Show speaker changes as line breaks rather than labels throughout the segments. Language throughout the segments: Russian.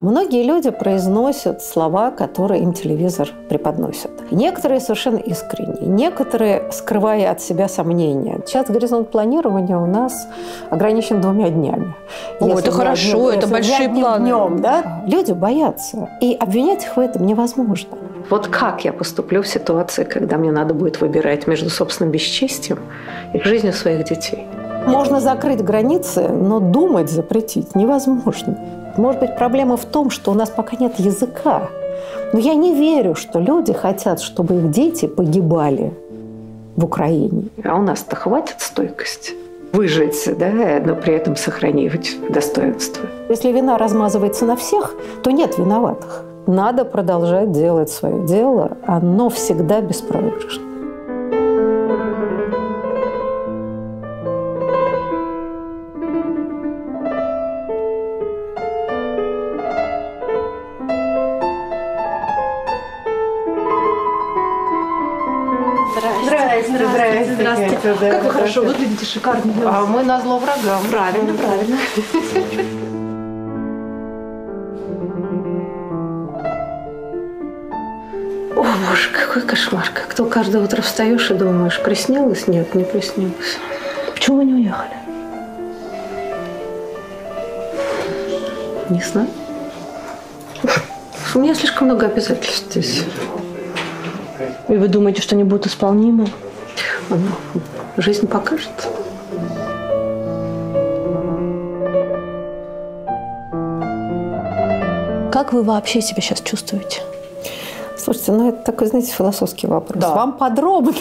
Многие люди произносят слова, которые им телевизор преподносит. Некоторые совершенно искренне, некоторые скрывая от себя сомнения. Сейчас горизонт планирования у нас ограничен 2 днями.
Это хорошо, это большие планы.
Днем, да? Люди боятся, и обвинять их в этом невозможно. Вот как я поступлю в ситуации, когда мне надо будет выбирать между собственным бесчестием и жизнью своих детей? Можно закрыть границы, но думать запретить невозможно. Может быть, проблема в том, что у нас пока нет языка. Но я не верю, что люди хотят, чтобы их дети погибали в Украине. А у нас-то хватит стойкости выжить, да, но при этом сохранить достоинство. Если вина размазывается на всех, то нет виноватых. Надо продолжать делать свое дело. Оно всегда беспроигрышно.
Здравствуйте. Как вы хорошо выглядите, шикарно.
А мы назло врагам.
Правильно, правильно.
О, Боже, какой кошмар. Как ты каждое утро встаешь и думаешь, приснилось? Нет, не приснилось.
Почему вы не уехали?
Не знаю. У меня слишком много обязательств здесь.
И вы думаете, что они будут исполнимы?
Жизнь покажет.
Как вы вообще себя сейчас чувствуете?
Слушайте, это такой, знаете, философский вопрос.
Да.
Вам подробно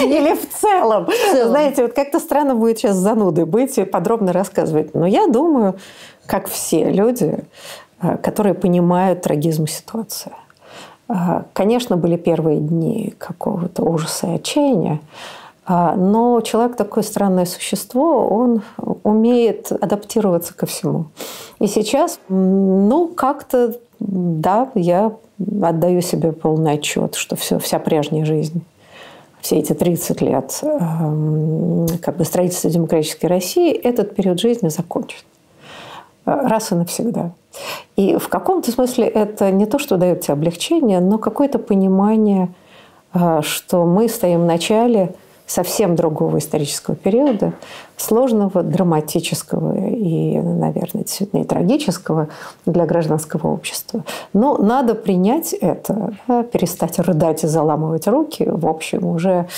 или в целом? Знаете, вот как-то странно будет сейчас занудой быть и подробно рассказывать. Но я думаю, как все люди, которые понимают трагизм ситуации. Конечно, были первые дни какого-то ужаса и отчаяния, но человек такое странное существо, он умеет адаптироваться ко всему. И сейчас, как-то, да, я отдаю себе полный отчет, что вся прежняя жизнь, все эти 30 лет строительства демократической России, этот период жизни закончен. Раз и навсегда. И в каком-то смысле это не то, что дает тебе облегчение, но какое-то понимание, что мы стоим в начале совсем другого исторического периода, сложного, драматического и, наверное, действительно и трагического для гражданского общества. Но надо принять это, да, перестать рыдать и заламывать руки. В общем, уже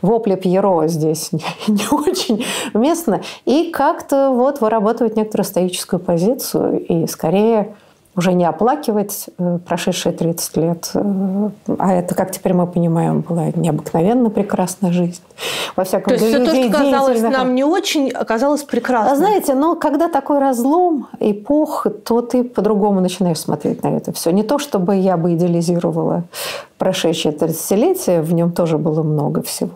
вопли Пьеро здесь не очень уместно. И как-то вырабатывать некоторую стоическую позицию и скорее уже не оплакивать прошедшие 30 лет. А это, как теперь мы понимаем, была необыкновенно прекрасная жизнь. Во всяком
То есть все то, что казалось нам не очень, оказалось прекрасным.
Знаете, когда такой разлом, эпох, то ты по-другому начинаешь смотреть на это все. Не то, чтобы я бы идеализировала прошедшее 30-летие, в нем тоже было много всего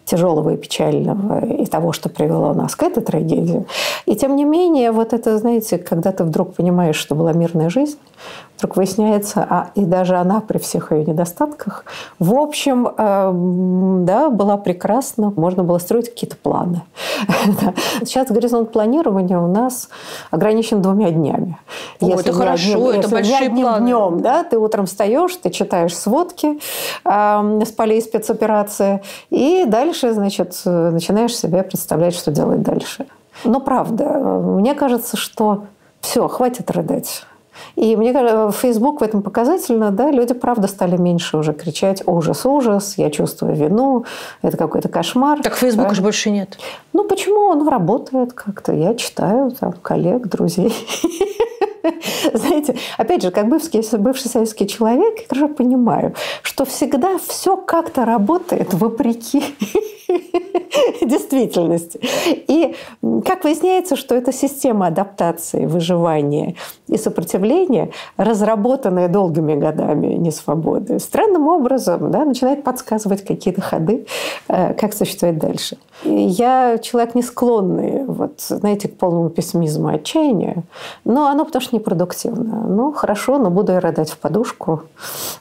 тяжелого и печального, и того, что привело нас к этой трагедии. И тем не менее, это, знаете, когда ты вдруг понимаешь, что была мирная жизнь, вдруг выясняется, и даже она при всех ее недостатках, в общем, да, была прекрасна, можно было строить какие-то планы. Сейчас горизонт планирования у нас ограничен 2 днями.
Это хорошо, это большие планы.
Днем, да, ты утром встаешь, ты читаешь сводки с полей спецоперации, и дальше, значит, начинаешь себе представлять, что делать дальше. Но правда, мне кажется, что все, хватит рыдать. И мне кажется, Facebook в этом показательно, да, люди, правда, стали меньше уже кричать «ужас, ужас», «я чувствую вину», «это какой-то кошмар».
Так Facebook же больше нет.
Почему? Он работает как-то. Я читаю там коллег, друзей. Знаете, опять же, как бывший советский человек, я хорошо понимаю, что всегда все как-то работает вопреки действительности. И как выясняется, что это система адаптации, выживания и сопротивления, разработанная долгими годами несвободы, странным образом, да, начинает подсказывать какие-то ходы, как существовать дальше. И я человек не склонный, знаете, к полному пессимизму и отчаянию, но оно потому что непродуктивно. Хорошо, но буду я рыдать в подушку.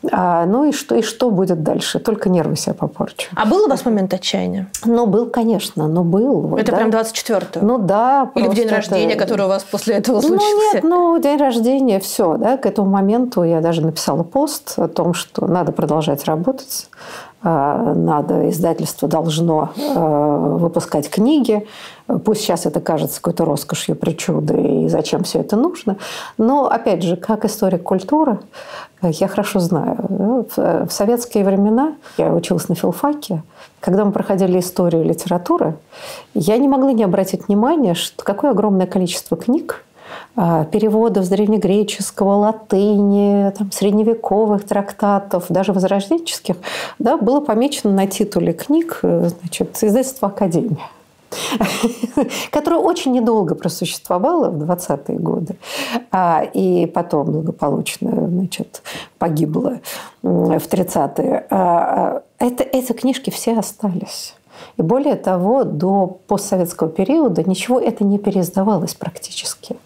И что будет дальше? Только нервы себя попорчу.
А был у вас момент отчаяния?
Был был, конечно, но был. Вот,
это
да?
прям 24-го?
Ну да.
Или в день рождения, который у вас после этого случился?
Ну нет, день рождения, все. Да? К этому моменту я даже написала пост о том, что надо продолжать работать. Надо, издательство должно выпускать книги. Пусть сейчас это кажется какой-то роскошью, причудой, и зачем все это нужно. Но, опять же, как историк культуры, я хорошо знаю. В советские времена, я училась на филфаке, когда мы проходили историю литературы, я не могла не обратить внимания, что какое огромное количество книг, переводов с древнегреческого, латыни, там, средневековых трактатов, даже возрожденческих, да, было помечено на титуле книг, значит, издательство «Академия», которое очень недолго просуществовало в 20-е годы, и потом благополучно, значит, погибло в 30-е. Эти книжки все остались. И более того, до постсоветского периода ничего это не переиздавалось практически.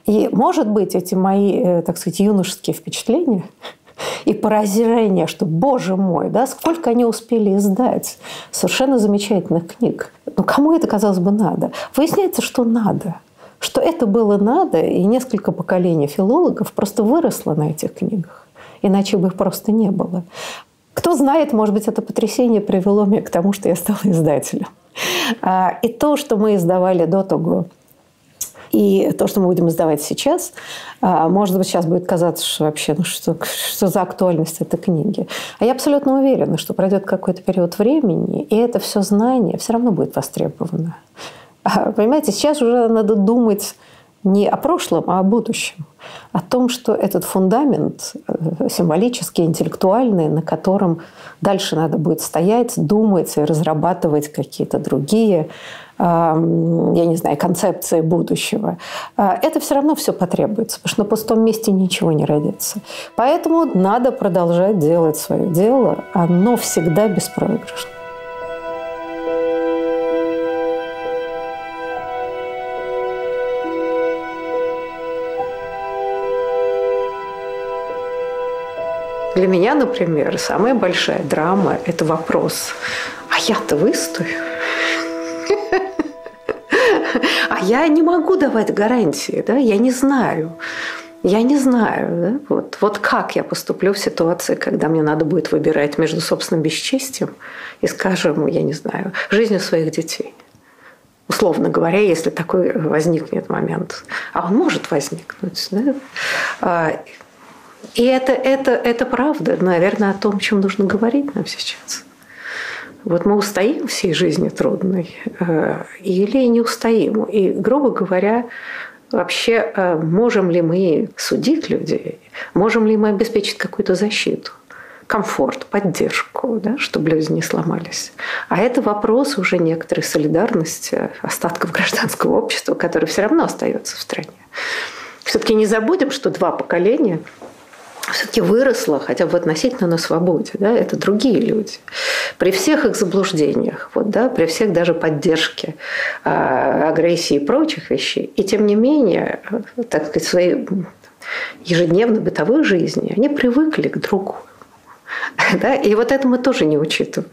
И, может быть, эти мои, так сказать, юношеские впечатления и поражение, что, боже мой, да, сколько они успели издать совершенно замечательных книг. Но кому это, казалось бы, надо? Выясняется, что надо. Что это было надо, и несколько поколений филологов просто выросло на этих книгах. Иначе бы их просто не было. Кто знает, может быть, это потрясение привело меня к тому, что я стала издателем. И то, что мы издавали до того, и то, что мы будем издавать сейчас, может быть, сейчас будет казаться, что вообще, ну что за актуальность этой книги. А я абсолютно уверена, что пройдет какой-то период времени, и это все знание все равно будет востребовано. Понимаете, сейчас уже надо думать не о прошлом, а о будущем. О том, что этот фундамент символический, интеллектуальный, на котором дальше надо будет стоять, думать и разрабатывать какие-то другие, я не знаю, концепции будущего. Это все равно все потребуется, потому что на пустом месте ничего не родится. Поэтому надо продолжать делать свое дело. Оно всегда беспроигрышно. Для меня, например, самая большая драма – это вопрос: а я-то выстою? А я не могу давать гарантии, да? Я не знаю. Я не знаю, да? Вот как я поступлю в ситуации, когда мне надо будет выбирать между собственным бесчестием и, скажем, я не знаю, жизнью своих детей. Условно говоря, если такой возникнет момент. А он может возникнуть, да? И это правда, наверное, о том, о чем нужно говорить нам сейчас. Вот мы устоим всей жизни трудной или не устоим? И, грубо говоря, вообще можем ли мы судить людей? Можем ли мы обеспечить какую-то защиту, комфорт, поддержку, да, чтобы люди не сломались? А это вопрос уже некоторой солидарности остатков гражданского общества, который все равно остается в стране. Все-таки не забудем, что 2 поколения все-таки выросло хотя бы относительно на свободе. Да? Это другие люди. При всех их заблуждениях, вот, да, при всех даже поддержке агрессии и прочих вещей. И тем не менее, так сказать, в своей ежедневной бытовой жизни они привыкли к другому. Да? И вот это мы тоже не учитываем.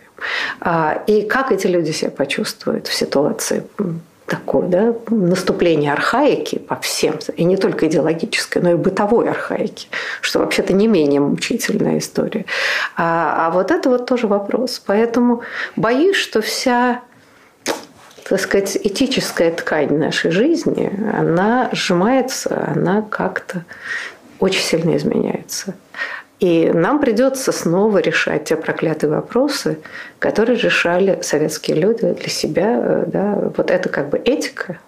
И как эти люди себя почувствуют в ситуации такое, да, наступление архаики по всем, и не только идеологической, но и бытовой архаики, что вообще-то не менее мучительная история. А вот это вот тоже вопрос. Поэтому боюсь, что вся, так сказать, этическая ткань нашей жизни, она сжимается, она как-то очень сильно изменяется. И нам придется снова решать те проклятые вопросы, которые решали советские люди для себя. Да. Вот это как бы этика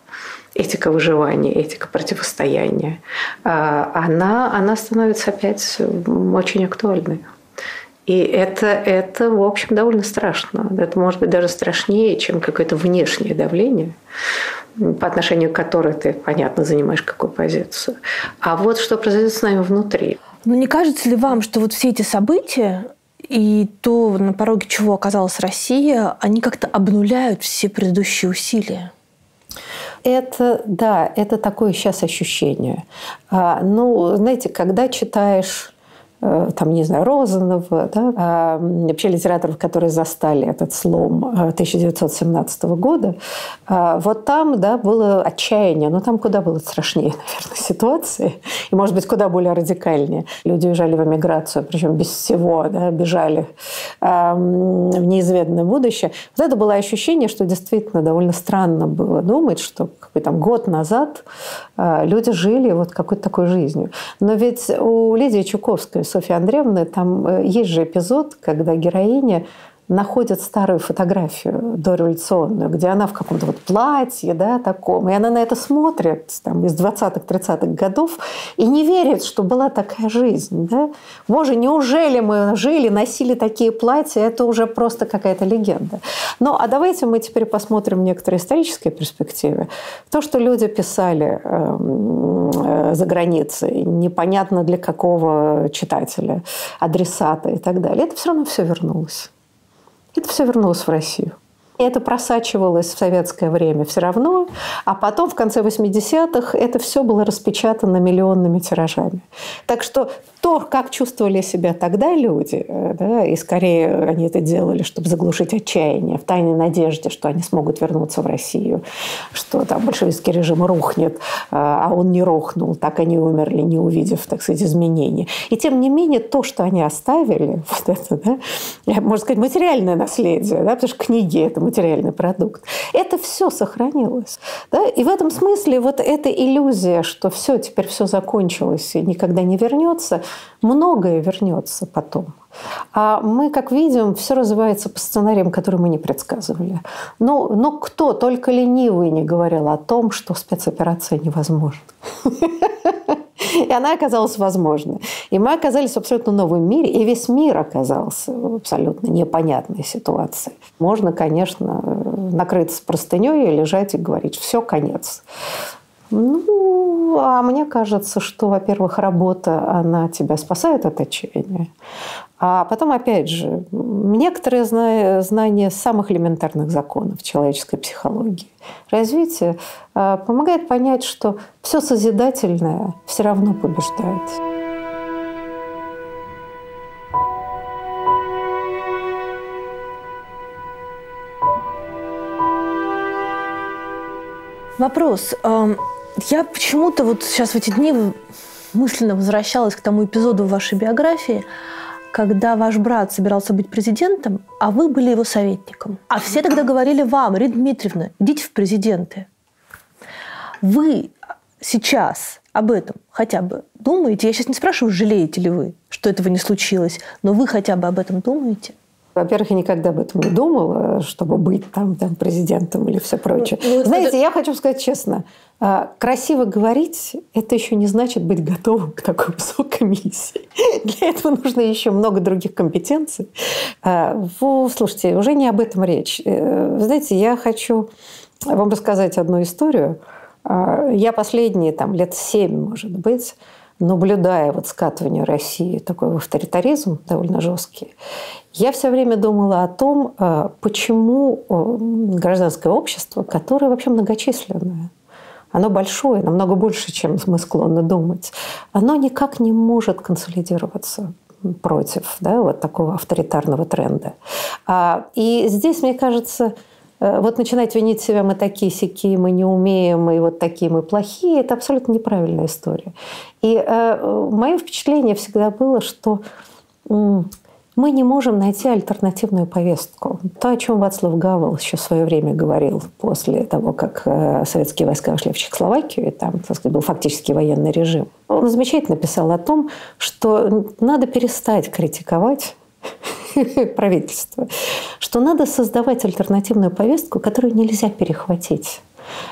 выживания, этика противостояния. Она становится опять очень актуальной. И это, в общем, довольно страшно. Это может быть даже страшнее, чем какое-то внешнее давление, по отношению к которому ты, понятно, занимаешь какую позицию. А вот что произойдет с нами внутри.
Но не кажется ли вам, что вот все эти события и то, на пороге чего оказалась Россия, они как-то обнуляют все предыдущие усилия?
Это такое сейчас ощущение. Ну, знаете, когда читаешь там, не знаю, Розанова, да, вообще литераторов, которые застали этот слом 1917 года, вот там, да, было отчаяние, но там куда было страшнее, наверное, ситуации, и, может быть, куда более радикальнее. Люди уезжали в эмиграцию, причем без всего, да, бежали в неизведанное будущее. Вот это было ощущение, что действительно довольно странно было думать, что там, год назад люди жили вот какой-то такой жизнью. Но ведь у Лидии Чуковской и Софьи Андреевны там есть же эпизод, когда героиня находит старую фотографию дореволюционную, где она в каком-то вот платье, да, таком, и она на это смотрит там, из 20-х, 30-х годов и не верит, что была такая жизнь. Да? Боже, неужели мы жили, носили такие платья? Это уже просто какая-то легенда. Ну, а давайте мы теперь посмотрим некоторые исторические перспективы. То, что люди писали за границей, непонятно для какого читателя, адресата и так далее, это все равно все вернулось. Это все вернулось в Россию. И это просачивалось в советское время все равно, а потом в конце 80-х это все было распечатано миллионными тиражами. Так что то, как чувствовали себя тогда люди, да, и скорее они это делали, чтобы заглушить отчаяние, в тайной надежде, что они смогут вернуться в Россию, что там большевистский режим рухнет, а он не рухнул, так они умерли, не увидев, так сказать, изменений. И тем не менее то, что они оставили, вот это, да, можно сказать, материальное наследие, да, потому что книги – это материальный продукт, это все сохранилось. Да? И в этом смысле вот эта иллюзия, что все, теперь все закончилось и никогда не вернется, многое вернется потом. А мы, как видим, все развивается по сценариям, которые мы не предсказывали. Но кто, только ленивый, не говорил о том, что спецоперация невозможна. И она оказалась возможной. И мы оказались в абсолютно новом мире, и весь мир оказался в абсолютно непонятной ситуации. Можно, конечно, накрыться простыней и лежать и говорить: все, конец. Ну, а мне кажется, что, во-первых, работа, она тебя спасает от отчаяния. А потом, опять же, некоторые знания самых элементарных законов человеческой психологии, развития помогает понять, что все созидательное все равно побеждает.
Вопрос. Я почему-то вот сейчас в эти дни мысленно возвращалась к тому эпизоду в вашей биографии, когда ваш брат собирался быть президентом, а вы были его советником. А все тогда говорили вам: Ирина Дмитриевна, идите в президенты. Вы сейчас об этом хотя бы думаете? Я сейчас не спрашиваю, жалеете ли вы, что этого не случилось, но вы хотя бы об этом думаете?
Во-первых, я никогда об этом не думала, чтобы быть там президентом или все прочее. Знаете, я хочу сказать честно, красиво говорить – это еще не значит быть готовым к такой высокой миссии. Для этого нужно еще много других компетенций. Слушайте, уже не об этом речь. Знаете, я хочу вам рассказать одну историю. Я последние лет 7, может быть, наблюдая скатывание России такой в авторитаризм довольно жесткий, я все время думала о том, почему гражданское общество, которое вообще многочисленное, оно большое, намного больше, чем мы склонны думать, оно никак не может консолидироваться против такого авторитарного тренда. И здесь, мне кажется, начинать винить себя: мы такие-сякие, мы не умеем, мы вот такие, мы плохие – это абсолютно неправильная история. И мое впечатление всегда было, что мы не можем найти альтернативную повестку. То, о чем Вацлав Гавел еще в свое время говорил после того, как советские войска вошли в Чехословакию, и там, так сказать, был фактически военный режим. Он замечательно писал о том, что надо перестать критиковать правительство, что надо создавать альтернативную повестку, которую нельзя перехватить,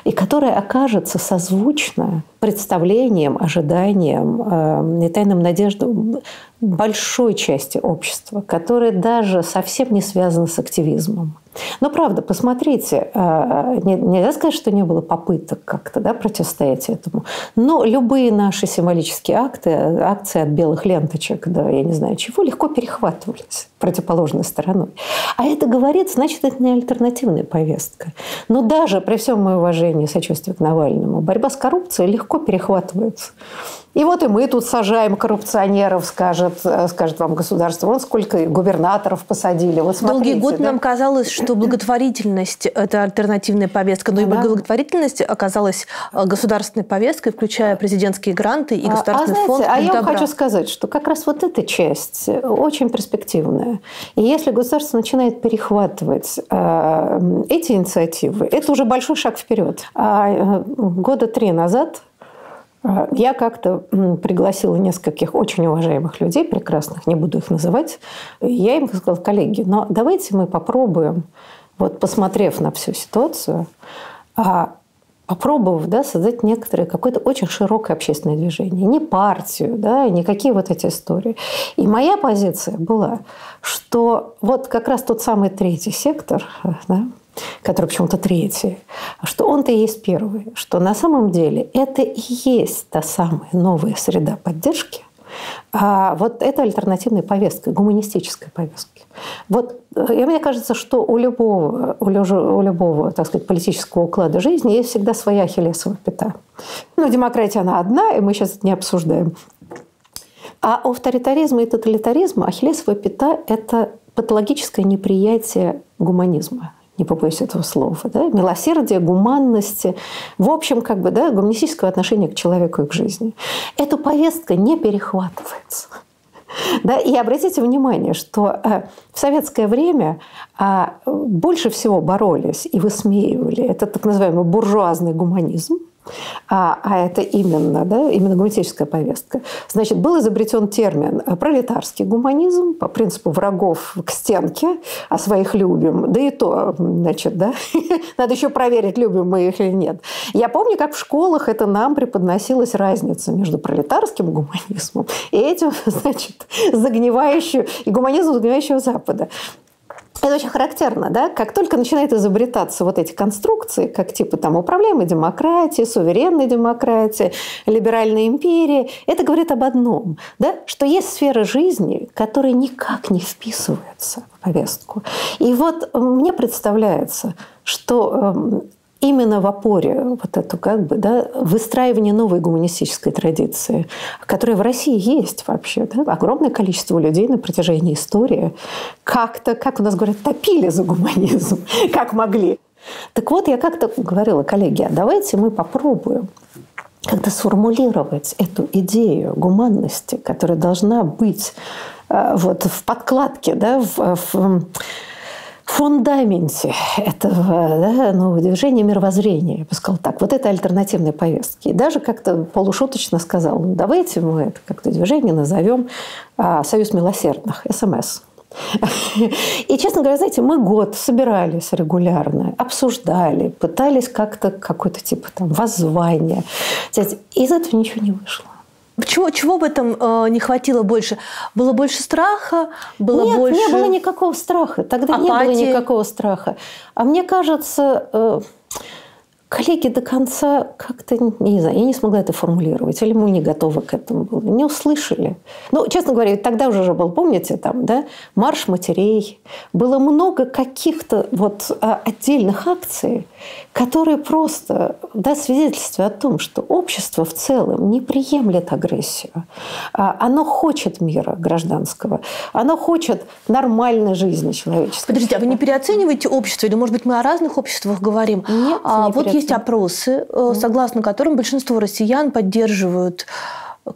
и которая окажется созвучна представлениям, ожиданиям и тайным надеждам большой части общества, которая даже совсем не связана с активизмом. Но правда, посмотрите, нельзя сказать, что не было попыток как-то противостоять этому. Но любые наши символические акции от белых ленточек до я не знаю чего, легко перехватывались противоположной стороной. А это говорит, значит, это не альтернативная повестка. Но даже при всем моем уважении и сочувствии к Навальному, борьба с коррупцией легко перехватывается И вот и мы тут сажаем коррупционеров, скажет вам государство. Вот сколько губернаторов посадили. Вот смотрите,
долгие годы нам казалось, что благотворительность – это альтернативная повестка. Но и благотворительность оказалась государственной повесткой, включая президентские гранты и государственный фонд.
Я вам хочу сказать, что как раз вот эта часть очень перспективная. И если государство начинает перехватывать эти инициативы, это уже большой шаг вперед. Года 3 назад я как-то пригласила нескольких очень уважаемых людей, прекрасных, не буду их называть. Я им сказала: коллеги, но давайте мы попробуем, вот посмотрев на всю ситуацию, попробовав, да, создать какое-то очень широкое общественное движение. Не партию, да, никакие вот эти истории. И моя позиция была, что вот как раз тот самый третий сектор, да, который почему-то третий, что он-то и есть первый, что на самом деле это и есть та самая новая среда поддержки, а вот это альтернативная повестка, гуманистическая повестка. Вот, и мне кажется, что у любого, так сказать, политического уклада жизни есть всегда своя ахиллесова пята. Ну, демократия, она одна, и мы сейчас это не обсуждаем. А у авторитаризма и тоталитаризма ахиллесова пята – это патологическое неприятие гуманизма. Не побоюсь этого слова, да? Милосердия, гуманности, в общем, да, гуманистического отношения к человеку и к жизни. Эта повестка не перехватывается. Да? И обратите внимание, что в советское время больше всего боролись и высмеивали этот так называемый буржуазный гуманизм, а это именно гуманистическая повестка. Значит, был изобретен термин пролетарский гуманизм по принципу врагов к стенке, а своих любим. Да и то, значит, да, надо еще проверить, любим мы их или нет. Я помню, как в школах это нам преподносилась разница между пролетарским гуманизмом и этим, значит, гуманизмом загнивающего Запада. Это очень характерно, да? Как только начинают изобретаться вот эти конструкции, как типа там управляемой демократии, суверенной демократии, либеральной империи, это говорит об одном, да? Что есть сфера жизни, которая никак не вписывается в повестку. И вот мне представляется, что именно в опоре вот эту выстраивание новой гуманистической традиции, которая в России есть вообще, да? Огромное количество людей на протяжении истории как-то, как у нас говорят, топили за гуманизм, как могли. Так вот, я как-то говорила: коллеги, давайте мы попробуем как-то сформулировать эту идею гуманности, которая должна быть вот в подкладке, да, в фундаменте этого нового движения мировоззрения, я бы сказала так, вот этой альтернативной повестки. И даже как-то полушуточно сказал: давайте мы это как-то движение назовем «Союз милосердных», СМС. И, честно говоря, знаете, мы год собирались регулярно, обсуждали, пытались как-то какое-то типа там воззвания. Из этого ничего не вышло.
Чего в этом не хватило больше? Было больше страха?
Нет, не было никакого страха. Тогда не было никакого страха. А мне кажется, коллеги до конца как-то, не знаю, я не смогла это формулировать. Или мы не готовы к этому были, не услышали. Ну, честно говоря, тогда уже был, помните, там, да, марш матерей. Было много каких-то вот отдельных акций, которые просто свидетельствуют о том, что общество в целом не приемлет агрессию. Оно хочет мира гражданского. Оно хочет нормальной жизни человеческой.
Подождите, а вы не переоцениваете общество? Или, может быть, мы о разных обществах говорим?
Нет,
вот есть опросы, согласно которым большинство россиян поддерживают...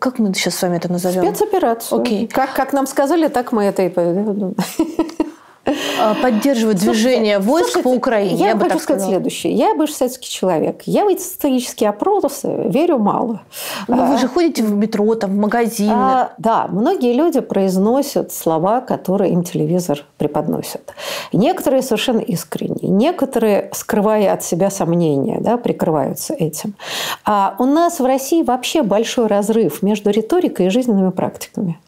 Как мы сейчас с вами это назовем?
Спецоперацию.
Окей.
Как нам сказали, так мы это и...
поддерживать движение войск по Украине.
Я хочу сказать следующее. Я бывший советский человек. Я в эти социологические опросы верю мало.
Но вы же ходите в метро, там, в магазины.
Да, многие люди произносят слова, которые им телевизор преподносит. Некоторые совершенно искренне, некоторые, скрывая от себя сомнения, да, прикрываются этим. А у нас в России вообще большой разрыв между риторикой и жизненными практиками.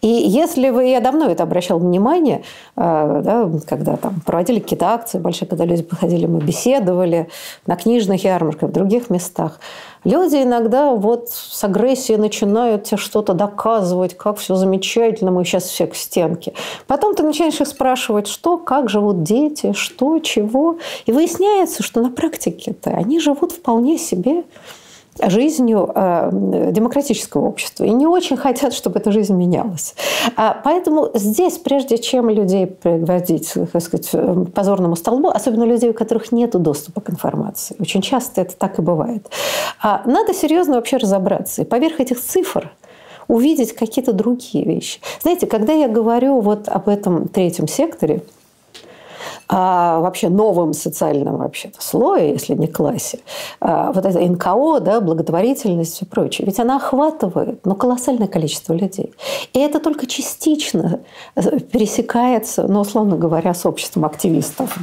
И если вы, я давно это обращала внимание, да, когда там проводили какие-то акции большие, когда люди подходили, мы беседовали на книжных ярмарках, в других местах, люди иногда вот с агрессией начинают тебе что-то доказывать, как все замечательно, мы сейчас все к стенке. Потом ты начинаешь их спрашивать, что, как живут дети, что, чего. И выясняется, что на практике-то они живут вполне себе жизнью демократического общества и не очень хотят, чтобы эта жизнь менялась. Поэтому здесь, прежде чем людей приводить, так сказать, к позорному столбу, особенно людей, у которых нет доступа к информации, очень часто это так и бывает, надо серьезно вообще разобраться. И поверх этих цифр увидеть какие-то другие вещи. Знаете, когда я говорю вот об этом третьем секторе, вообще новом социальном вообще-то слое, если не классе, вот это НКО, да, благотворительность и все прочее, ведь она охватывает колоссальное количество людей. И это только частично пересекается, условно говоря, с обществом активистов.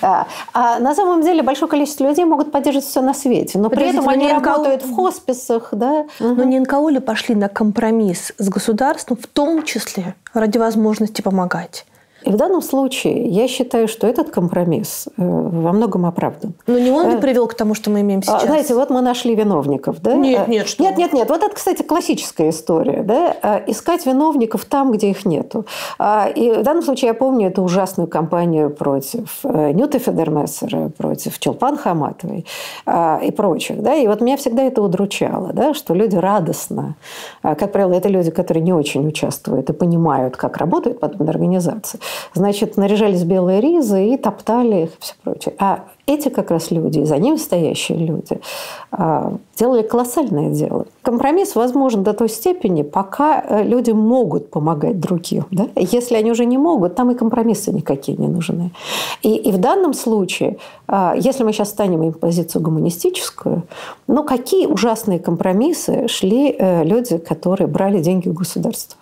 Да? А на самом деле большое количество людей могут поддерживать все на свете, но при этом они работают в хосписах. Да?
Но не НКО ли пошли на компромисс с государством, в том числе ради возможности помогать?
И в данном случае я считаю, что этот компромисс во многом оправдан.
Но не он ли привел к тому, что мы имеем сейчас?
Знаете, вот мы нашли виновников. Да?
Нет, что?
Нет. Вот это, кстати, классическая история. Да? Искать виновников там, где их нету. И в данном случае я помню эту ужасную кампанию против Нюты Федермессера, против Чолпан Хаматовой и прочих. Да? И вот меня всегда это удручало, да? Что люди радостно, как правило, это люди, которые не очень участвуют и понимают, как работают подобные организации, значит, наряжались в белые ризы и топтали их и все прочее. А эти как раз люди, и за ними стоящие люди, делали колоссальное дело. Компромисс возможен до той степени, пока люди могут помогать другим. Да? Если они уже не могут, там и компромиссы никакие не нужны. И в данном случае, если мы сейчас станем им позицию гуманистическую, какие ужасные компромиссы шли люди, которые брали деньги у государства.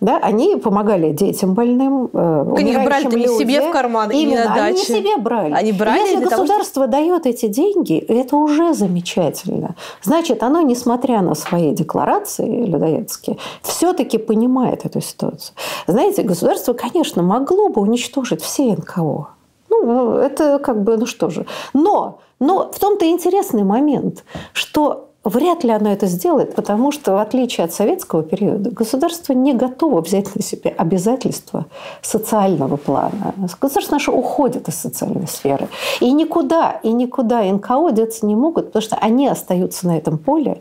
Да, они помогали детям больным, умирающим людям.
Не себе в карман,
именно, они не себе брали.
Они брали
если государство дает эти деньги, это уже замечательно. Значит, оно, несмотря на свои декларации людоедские, все-таки понимает эту ситуацию. Знаете, государство, конечно, могло бы уничтожить все НКО. Это что же. Но в том-то интересный момент, что вряд ли оно это сделает, потому что, в отличие от советского периода, государство не готово взять на себя обязательства социального плана. Государство наше уходит из социальной сферы. И никуда НКО деться не могут, потому что они остаются на этом поле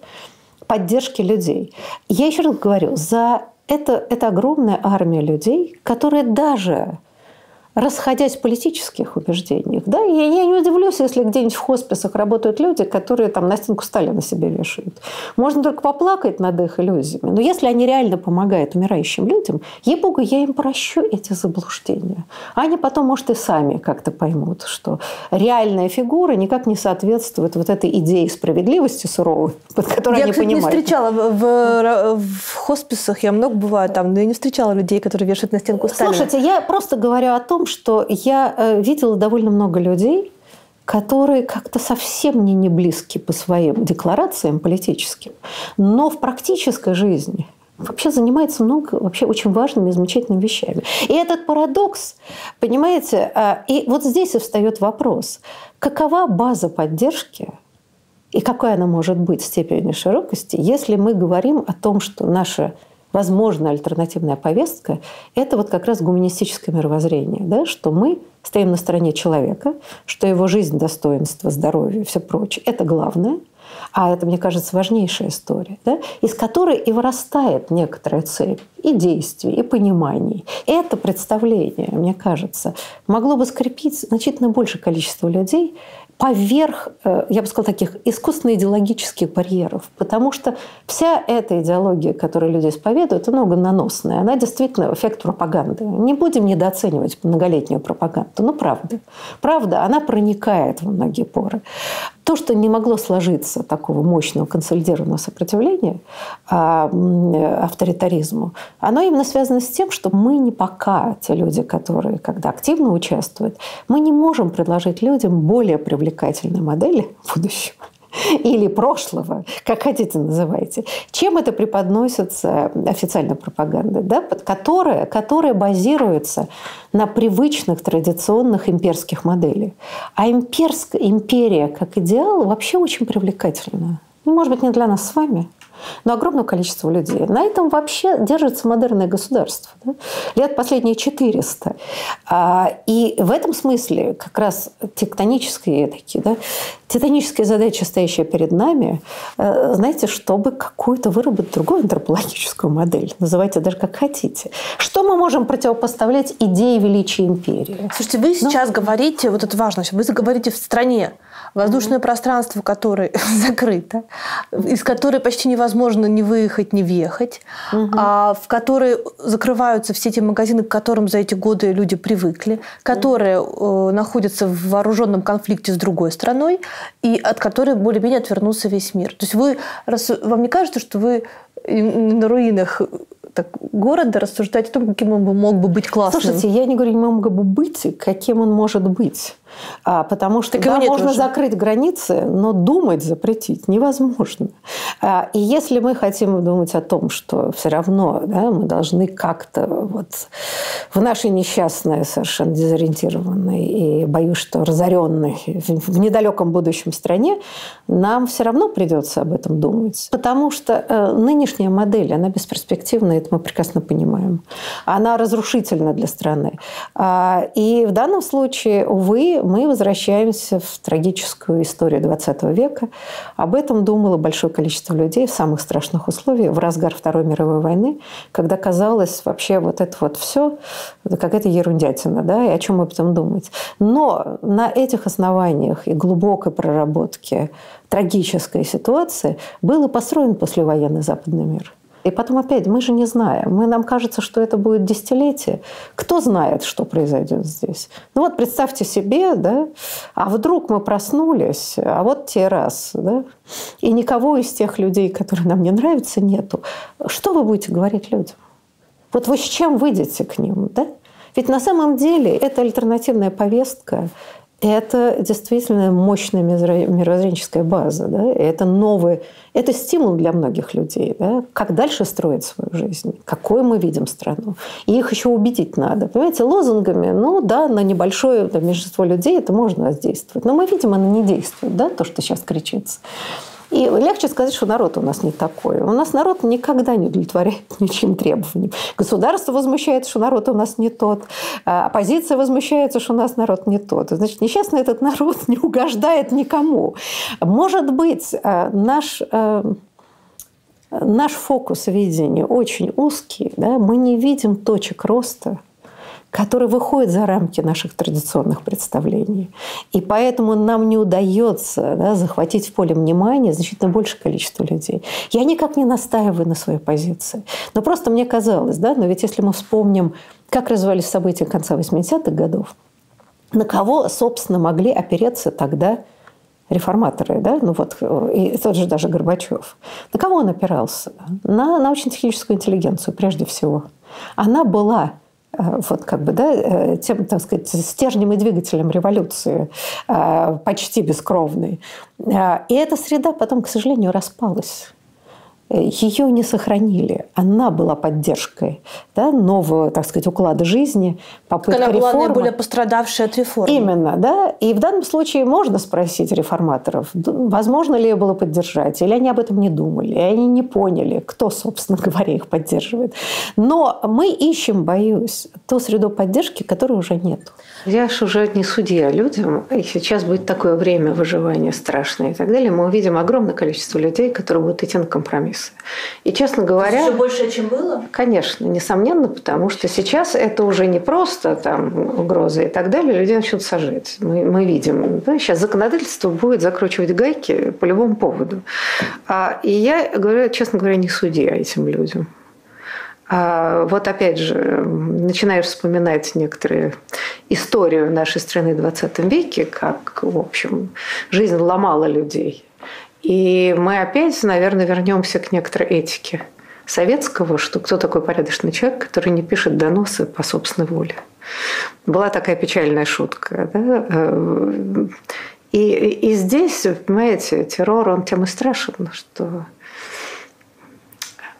поддержки людей. Я еще раз говорю, это огромная армия людей, которые даже расходясь в политических убеждениях. Да? Я не удивлюсь, если где-нибудь в хосписах работают люди, которые там на стенку Сталина себе вешают. Можно только поплакать над их иллюзиями. Но если они реально помогают умирающим людям, ей-богу, я им прощу эти заблуждения. Они потом, может, и сами как-то поймут, что реальная фигура никак не соответствует вот этой идее справедливости суровой, под которой они понимают.
Я, кстати, не встречала в хосписах, я много бываю там, но я не встречала людей, которые вешают на стенку Сталина.
Слушайте, я просто говорю о том, что я видела довольно много людей, которые как-то совсем мне не близки по своим декларациям политическим, но в практической жизни вообще занимается много вообще очень важными и замечательными вещами. И этот парадокс, понимаете, и вот здесь и встает вопрос, какова база поддержки и какая она может быть в степени широкости, если мы говорим о том, что наша возможная альтернативная повестка – это вот как раз гуманистическое мировоззрение, да? Что мы стоим на стороне человека, что его жизнь, достоинство, здоровье и все прочее – это главное, а это, мне кажется, важнейшая история, да? Из которой и вырастает некоторая цель и действий, и пониманий. Это представление, мне кажется, могло бы скрепить значительно большее количество людей поверх, я бы сказала, таких искусственно-идеологических барьеров. Потому что вся эта идеология, которую люди исповедуют, она наносная. Она действительно эффект пропаганды. Не будем недооценивать многолетнюю пропаганду. Правда. Правда, она проникает во многие поры. То, что не могло сложиться такого мощного консолидированного сопротивления авторитаризму, оно именно связано с тем, что мы не пока, те люди, которые когда активно участвуют, мы не можем предложить людям более привлекательные модели будущего или прошлого, как хотите называйте, чем это преподносится официальной пропагандой, да, которая базируется на привычных традиционных имперских моделях. А империя как идеал вообще очень привлекательна. Может быть, не для нас с вами, но огромного количества людей. На этом вообще держится модерное государство. Да? Лет последние 400. И в этом смысле как раз тектонические задачи, стоящие перед нами, знаете, чтобы какую-то выработать другую антропологическую модель. Называйте даже как хотите. Что мы можем противопоставлять идее величия империи?
Слушайте, вы сейчас говорите, вот это важно, вы говорите в стране, воздушное пространство, которое закрыто, из которой почти невозможно ни выехать, ни въехать, в которой закрываются все те магазины, к которым за эти годы люди привыкли, которые находятся в вооруженном конфликте с другой страной и от которой более-менее отвернулся весь мир. То есть вам не кажется, что вы на руинах города рассуждаете о том, каким он мог бы быть классным?
Слушайте, я не говорю, не мог бы быть, каким он может быть. Потому что можно уже закрыть границы, но думать запретить невозможно. И если мы хотим думать о том, что все равно мы должны как-то в нашей несчастной, совершенно дезориентированной и, боюсь, что разоренной в недалеком будущем стране, нам все равно придется об этом думать. Потому что нынешняя модель, она бесперспективна, это мы прекрасно понимаем. Она разрушительна для страны. И в данном случае, увы, мы возвращаемся в трагическую историю XX века. Об этом думало большое количество людей в самых страшных условиях в разгар Второй мировой войны, когда казалось вообще это все какая-то ерундятина, и о чем мы потом думать. Но на этих основаниях и глубокой проработке трагической ситуации был и построен послевоенный западный мир. И потом опять, мы же не знаем. Нам кажется, что это будет десятилетие. Кто знает, что произойдет здесь? Представьте себе, а вдруг мы проснулись, а вот те раз, и никого из тех людей, которые нам не нравятся, нету. Что вы будете говорить людям? Вы с чем выйдете к ним, Ведь на самом деле это альтернативная повестка, это действительно мощная мировоззренческая база. Это стимул для многих людей. Как дальше строить свою жизнь? Какой мы видим страну? И их еще убедить надо. Понимаете, лозунгами, на небольшое меньшинство людей это можно воздействовать. Но мы видим, оно не действует, то, что сейчас кричится. И легче сказать, что народ у нас не такой. У нас народ никогда не удовлетворяет ничьим требованиям. Государство возмущается, что народ у нас не тот. Оппозиция возмущается, что у нас народ не тот. Значит, несчастный этот народ не угождает никому. Может быть, наш фокус видения очень узкий. Мы не видим точек роста, которые выходят за рамки наших традиционных представлений. И поэтому нам не удается захватить в поле внимания значительно большее количество людей. Я никак не настаиваю на своей позиции. Но просто мне казалось, но ведь если мы вспомним, как развивались события конца 80-х годов, на кого, собственно, могли опереться тогда реформаторы, и тот же даже Горбачев. На кого он опирался? На научно-техническую интеллигенцию, прежде всего. Она была тем, стержнем и двигателем революции, почти бескровной. И эта среда потом, к сожалению, распалась. Ее не сохранили. Она была поддержкой нового, уклада жизни, попытка реформы.
Она была наиболее пострадавшая от реформы.
Именно, И в данном случае можно спросить реформаторов, возможно ли ее было поддержать, или они об этом не думали, и они не поняли, кто, собственно говоря, их поддерживает. Но мы ищем, боюсь, ту среду поддержки, которой уже нет. Я же уже не судья людям, и сейчас будет такое время выживания страшное и так далее. Мы увидим огромное количество людей, которые будут идти на компромиссы. И, честно говоря...
Еще больше, чем было?
Конечно, несомненно, потому что сейчас это уже не просто угрозы и так далее, людей начнут сажать. Мы видим, сейчас законодательство будет закручивать гайки по любому поводу. И я, честно говоря, не судья этим людям. Опять же, начинаешь вспоминать некоторые историю нашей страны в 20 веке, как, в общем, жизнь ломала людей. И мы опять, наверное, вернемся к некоторой этике советского, что кто такой порядочный человек, который не пишет доносы по собственной воле. Была такая печальная шутка. И здесь, понимаете, террор, он тем и страшен, что...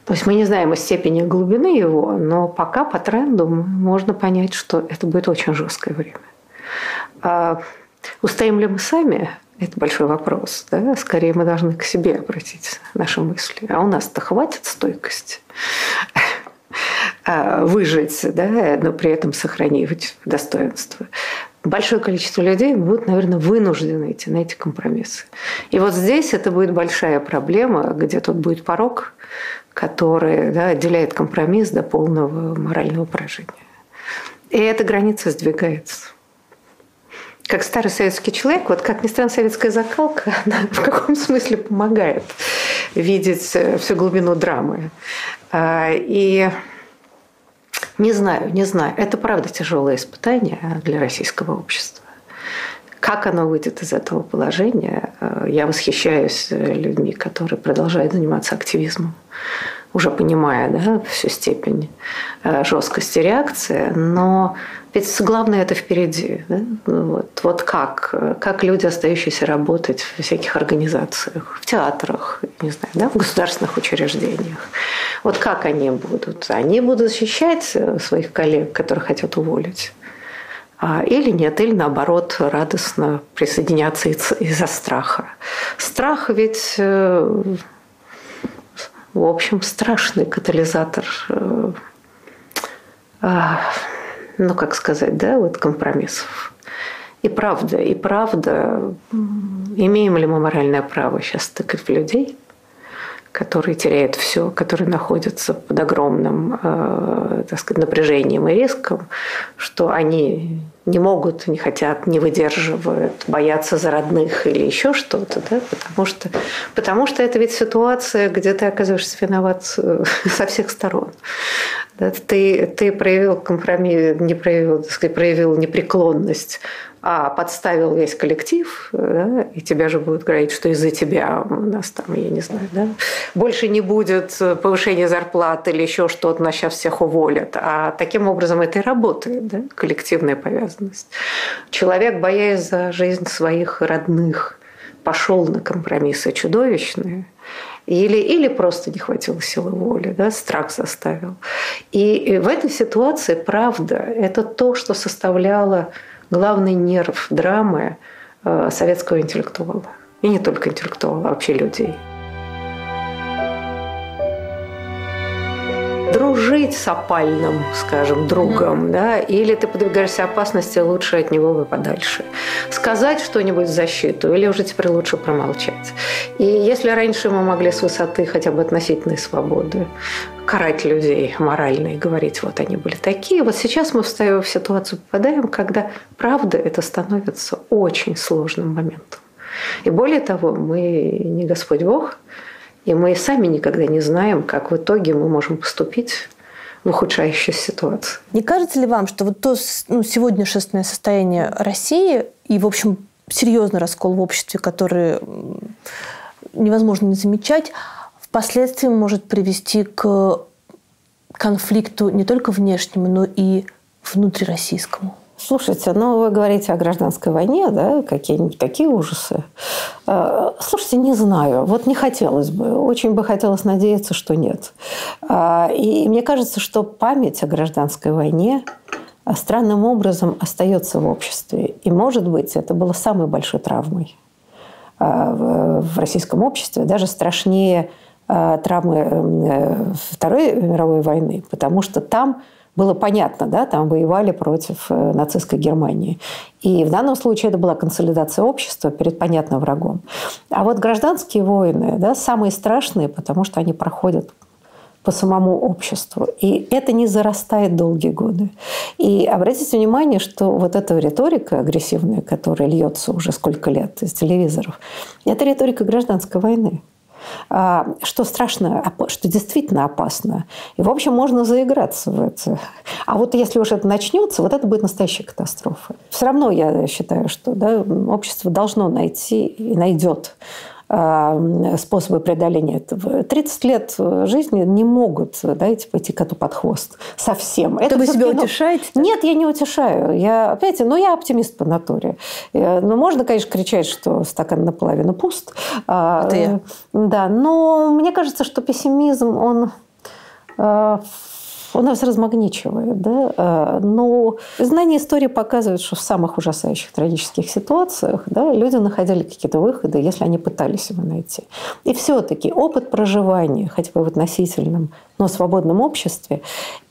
То есть мы не знаем степени глубины его, но пока по тренду можно понять, что это будет очень жесткое время. Устоим ли мы сами? Это большой вопрос. Да? Скорее мы должны к себе обратить наши мысли. А у нас-то хватит стойкости выжить, да, но при этом сохранить достоинство. Большое количество людей будут, наверное, вынуждены идти на эти компромиссы. И вот здесь это будет большая проблема, где тут будет порог, который, да, отделяет компромисс до полного морального поражения. И эта граница сдвигается. Как старый советский человек, вот как ни странно, советская закалка, она в каком смысле помогает видеть всю глубину драмы. И не знаю. Это правда тяжелое испытание для российского общества. Как оно выйдет из этого положения? Я восхищаюсь людьми, которые продолжают заниматься активизмом, уже понимая, да, всю степень жесткости реакции, но ведь главное это впереди. Да? Вот как люди, остающиеся работать в всяких организациях, в театрах, не знаю, да, в государственных учреждениях, вот как они будут? Они будут защищать своих коллег, которых хотят уволить? Или нет, или наоборот радостно присоединяться из-за страха. Страх ведь, в общем, страшный катализатор, ну, как сказать, да, вот компромиссов. И правда, имеем ли мы моральное право сейчас тыкать в людей, которые теряют все, которые находятся под огромным, так сказать, напряжением и риском, что они не могут, не хотят, не выдерживают, боятся за родных или еще что-то, да? Потому что это ведь ситуация, где ты оказываешься виноват со всех сторон. Да? Ты проявил компромисс, не проявил, так сказать, проявил непреклонность, а подставил весь коллектив, да, и тебя же будут говорить, что из-за тебя у нас там, я не знаю, да, больше не будет повышения зарплат или еще что-то, нас сейчас всех уволят. А таким образом это и работает, да, коллективная повязанность. Человек, боясь за жизнь своих родных, пошел на компромиссы чудовищные, или просто не хватило силы воли, да, страх заставил. И в этой ситуации, правда, это то, что составляло главный нерв драмы советского интеллектуала. И не только интеллектуала, а вообще людей. Дружить с опальным, скажем, другом, да, или ты подвергаешься опасности, лучше от него подальше. Сказать что-нибудь в защиту, или уже теперь лучше промолчать. И если раньше мы могли с высоты хотя бы относительной свободы карать людей морально и говорить, вот они были такие, вот сейчас мы в ситуацию попадаем, когда правда это становится очень сложным моментом. И более того, мы не Господь Бог, и мы сами никогда не знаем, как в итоге мы можем поступить в ухудшающей ситуации.
Не кажется ли вам, что вот то сегодняшнее состояние России и, в общем, серьезный раскол в обществе, который невозможно не замечать, впоследствии может привести к конфликту не только внешнему, но и внутрироссийскому?
Слушайте, вы говорите о гражданской войне, да, какие-нибудь такие ужасы. Слушайте, не знаю. Вот не хотелось бы. Очень бы хотелось надеяться, что нет. И мне кажется, что память о гражданской войне странным образом остается в обществе. И, может быть, это было самой большой травмой в российском обществе, даже страшнее травмы Второй мировой войны, потому что там было понятно, да, там воевали против нацистской Германии. И в данном случае это была консолидация общества перед понятным врагом. А вот гражданские войны, да, самые страшные, потому что они проходят по самому обществу. И это не зарастает долгие годы. И обратите внимание, что вот эта риторика агрессивная, которая льется уже сколько лет из телевизоров, это риторика гражданской войны. Что страшно, что действительно опасно. И, в общем, можно заиграться в это. А вот если уж это начнется, вот это будет настоящая катастрофа. Все равно я считаю, что, да, общество должно найти и найдет способы преодоления этого. 30 лет жизни не могут, да, пойти коту под хвост. Совсем.
Это вы себя утешаете?
Нет, я не утешаю. Я оптимист по натуре. Можно, конечно, кричать, что стакан наполовину пуст.
Это я.
Да, но мне кажется, что пессимизм, он Он нас размагничивает, да? Но знание истории показывает, что в самых ужасающих трагических ситуациях, да, люди находили какие-то выходы, если они пытались его найти. И все-таки опыт проживания, хотя бы в относительном, но свободном обществе,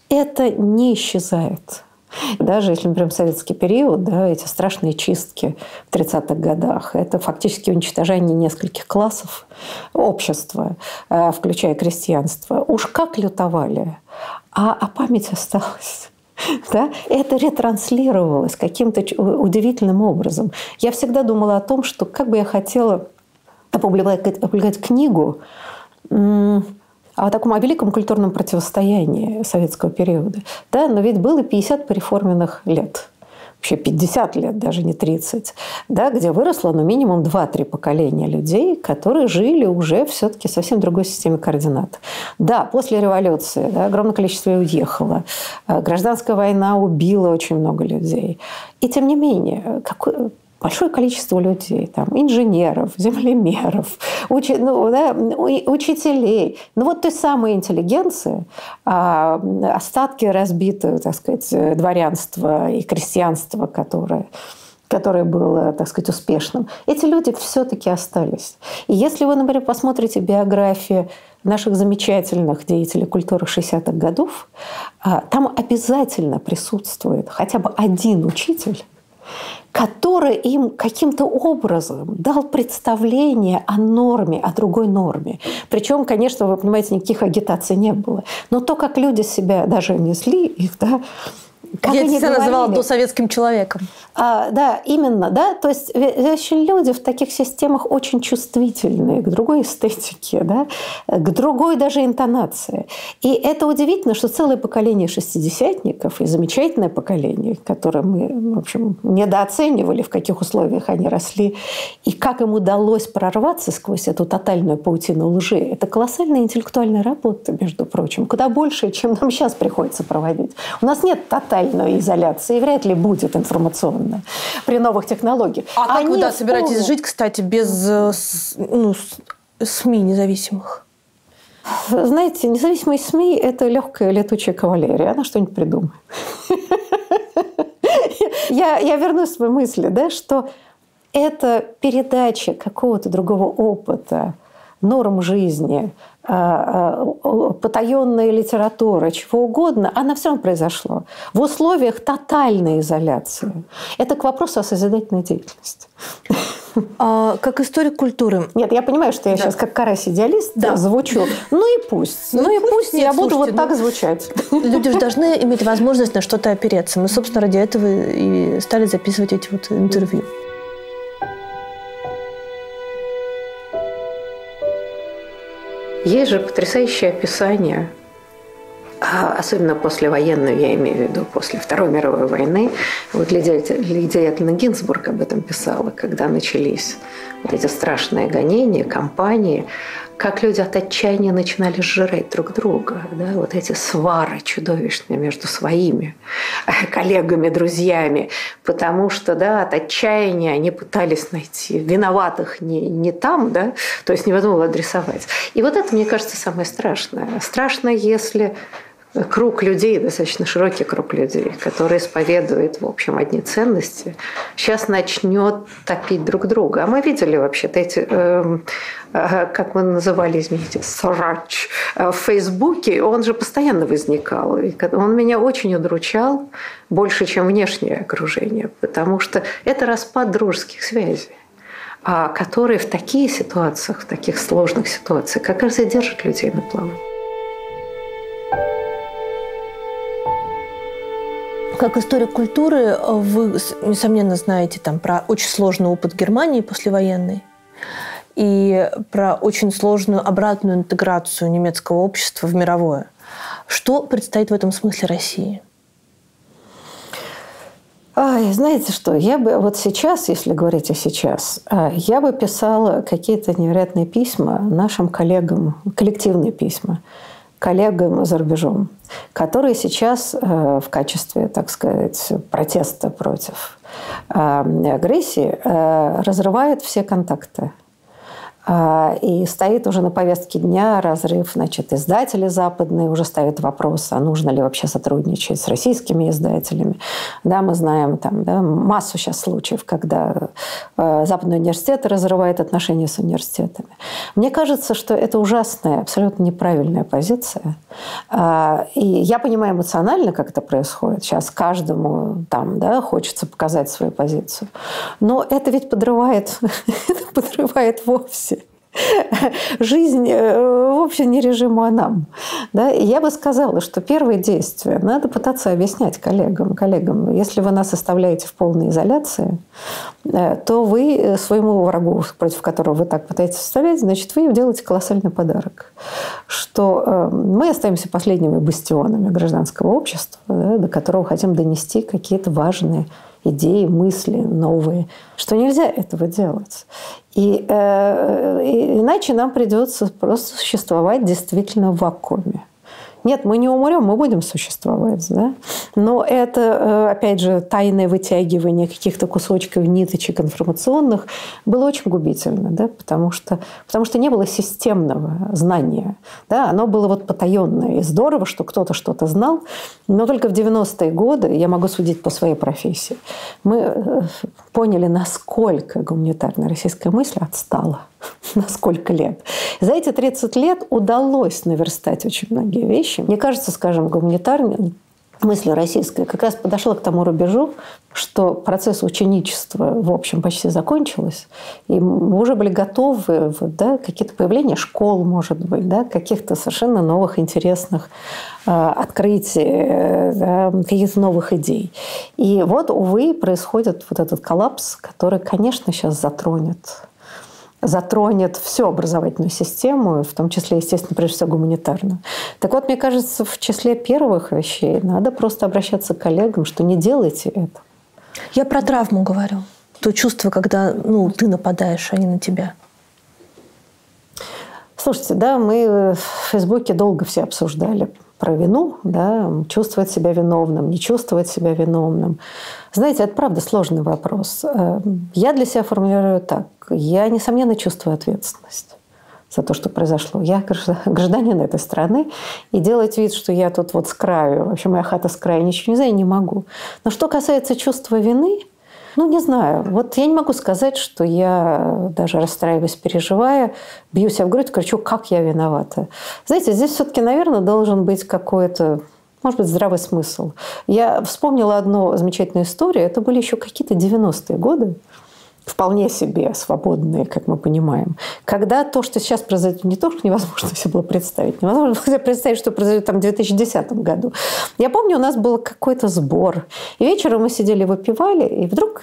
это не исчезает. Даже если мы берем советский период, да, эти страшные чистки в 30-х годах, это фактически уничтожение нескольких классов общества, включая крестьянство. Уж как лютовали, а память осталась. Да? Это ретранслировалось каким-то удивительным образом. Я всегда думала о том, что как бы я хотела опубликовать книгу о таком великом культурном противостоянии советского периода. Да? Но ведь было 50 переформенных лет. Вообще 50 лет, даже не 30. Да? Где выросло минимум 2-3 поколения людей, которые жили уже все-таки в совсем другой системе координат. Да, после революции, да, огромное количество уехало. Гражданская война убила очень много людей. И тем не менее, большое количество людей, там, инженеров, землемеров, учителей. Вот той самой интеллигенции, остатки разбитого, так сказать, дворянства и крестьянства, которое было, так сказать, успешным. Эти люди все-таки остались. И если вы, например, посмотрите биографии наших замечательных деятелей культуры 60-х годов, там обязательно присутствует хотя бы один учитель, который им каким-то образом дал представление о норме, о другой норме. Причем, конечно, вы понимаете, никаких агитаций не было. Но то, как люди себя даже несли, их, да, как
я себя называла досоветским человеком.
Да, именно. Да? То есть люди в таких системах очень чувствительные к другой эстетике, да? К другой даже интонации. И это удивительно, что целое поколение шестидесятников и замечательное поколение, которое мы, в общем, недооценивали, в каких условиях они росли, и как им удалось прорваться сквозь эту тотальную паутину лжи. Это колоссальная интеллектуальная работа, между прочим, куда больше, чем нам сейчас приходится проводить. У нас нет тотальной изоляции, и вряд ли будет информационная при новых технологиях.
А как вы собираетесь жить, кстати, без СМИ независимых?
Знаете, независимые СМИ – это легкая летучая кавалерия. Она что-нибудь придумает. Я вернусь к своей мысли, да, что это передача какого-то другого опыта, норм жизни, потаенная литература, чего угодно, она все равно произошла в условиях тотальной изоляции. Это к вопросу о созидательной деятельности.
Как историк культуры.
Нет, я понимаю, что я сейчас как карась-идеалист звучу. Ну и пусть. Ну и пусть я буду вот так звучать.
Люди же должны иметь возможность на что-то опереться. Мы, собственно, ради этого и стали записывать эти вот интервью.
Есть же потрясающее описание, особенно послевоенное, я имею в виду после Второй мировой войны. Вот Лидия Яковлевна Гинзбург об этом писала, когда начались вот эти страшные гонения, кампании, как люди от отчаяния начинали сжирать друг друга. Да? Вот эти свары чудовищные между своими коллегами, друзьями. Потому что от отчаяния они пытались найти виноватых не там, да? То есть невозможно адресовать. И вот это, мне кажется, самое страшное. Страшно, если круг людей, достаточно широкий круг людей, который исповедует, в общем, одни ценности, сейчас начнет топить друг друга. А мы видели вообще-то эти, как мы называли, извините, срач в Фейсбуке, он же постоянно возникал. И он меня очень удручал больше, чем внешнее окружение, потому что это распад дружеских связей, которые в таких ситуациях, в таких сложных ситуациях как раз и держат людей на плаву.
Как историк культуры вы, несомненно, знаете про очень сложный опыт Германии послевоенной и про очень сложную обратную интеграцию немецкого общества в мировое. Что предстоит в этом смысле России?
Знаете что, я бы вот сейчас, если говорить о сейчас, я бы писала какие-то невероятные письма нашим коллегам, коллективные письма, коллегам за рубежом, которые сейчас в качестве, так сказать, протеста против агрессии разрывают все контакты. И стоит уже на повестке дня разрыв, значит, издатели западные уже ставят вопрос, а нужно ли вообще сотрудничать с российскими издателями. Да, мы знаем там, да, массу сейчас случаев, когда западные университеты разрывают отношения с университетами. Мне кажется, что это ужасная, абсолютно неправильная позиция. И я понимаю эмоционально, как это происходит. Сейчас каждому там, да, хочется показать свою позицию. Но это ведь подрывает вовсе жизнь вовсе не режиму, а нам. Да? И я бы сказала, что первые действия надо пытаться объяснять коллегам. Если вы нас оставляете в полной изоляции, то вы своему врагу, против которого вы так пытаетесь составлять, значит, вы делаете колоссальный подарок. Что мы остаемся последними бастионами гражданского общества, да, до которого хотим донести какие-то важные идеи, мысли новые, что нельзя этого делать. И иначе нам придется просто существовать действительно в вакууме. Нет, мы не умрем, мы будем существовать. Да? Но это, опять же, тайное вытягивание каких-то кусочков, ниточек информационных было очень губительно, да? потому что не было системного знания. Да? Оно было вот потаенное. И здорово, что кто-то что-то знал. Но только в 90-е годы, я могу судить по своей профессии, мы поняли, насколько гуманитарная российская мысль отстала. На сколько лет. За эти 30 лет удалось наверстать очень многие вещи. Мне кажется, скажем, гуманитарная мысль российская как раз подошла к тому рубежу, что процесс ученичества, в общем, почти закончился, и мы уже были готовы, да, какие-то появления школ, может быть, да, каких-то совершенно новых, интересных открытий, да, каких-то новых идей. И вот, увы, происходит вот этот коллапс, который, конечно, сейчас затронет всю образовательную систему, в том числе, естественно, прежде всего гуманитарную. Так вот, мне кажется, в числе первых вещей надо просто обращаться к коллегам, что не делайте это.
Я про травму говорю. То чувство, когда ты нападаешь, а не на тебя.
Слушайте, да, мы в Фейсбуке долго все обсуждали про вину, да, чувствовать себя виновным, не чувствовать себя виновным. Знаете, это правда сложный вопрос. Я для себя формулирую так. Я, несомненно, чувствую ответственность за то, что произошло. Я гражданин этой страны, и делать вид, что я тут вот с краю, вообще моя хата с краю, ничего не знаю, не могу. Но что касается чувства вины, не знаю. Вот я не могу сказать, что я, даже расстраиваясь, переживая, бью себя в грудь, кричу, как я виновата. Знаете, здесь все-таки, наверное, должен быть какой-то, может быть, здравый смысл. Я вспомнила одну замечательную историю. Это были еще какие-то 90-е годы, вполне себе свободные, как мы понимаем. Когда то, что сейчас произойдет, не то, что невозможно себе было представить. Невозможно себе представить, что произойдет там в 2010 году. Я помню, у нас был какой-то сбор. И вечером мы сидели, выпивали, и вдруг,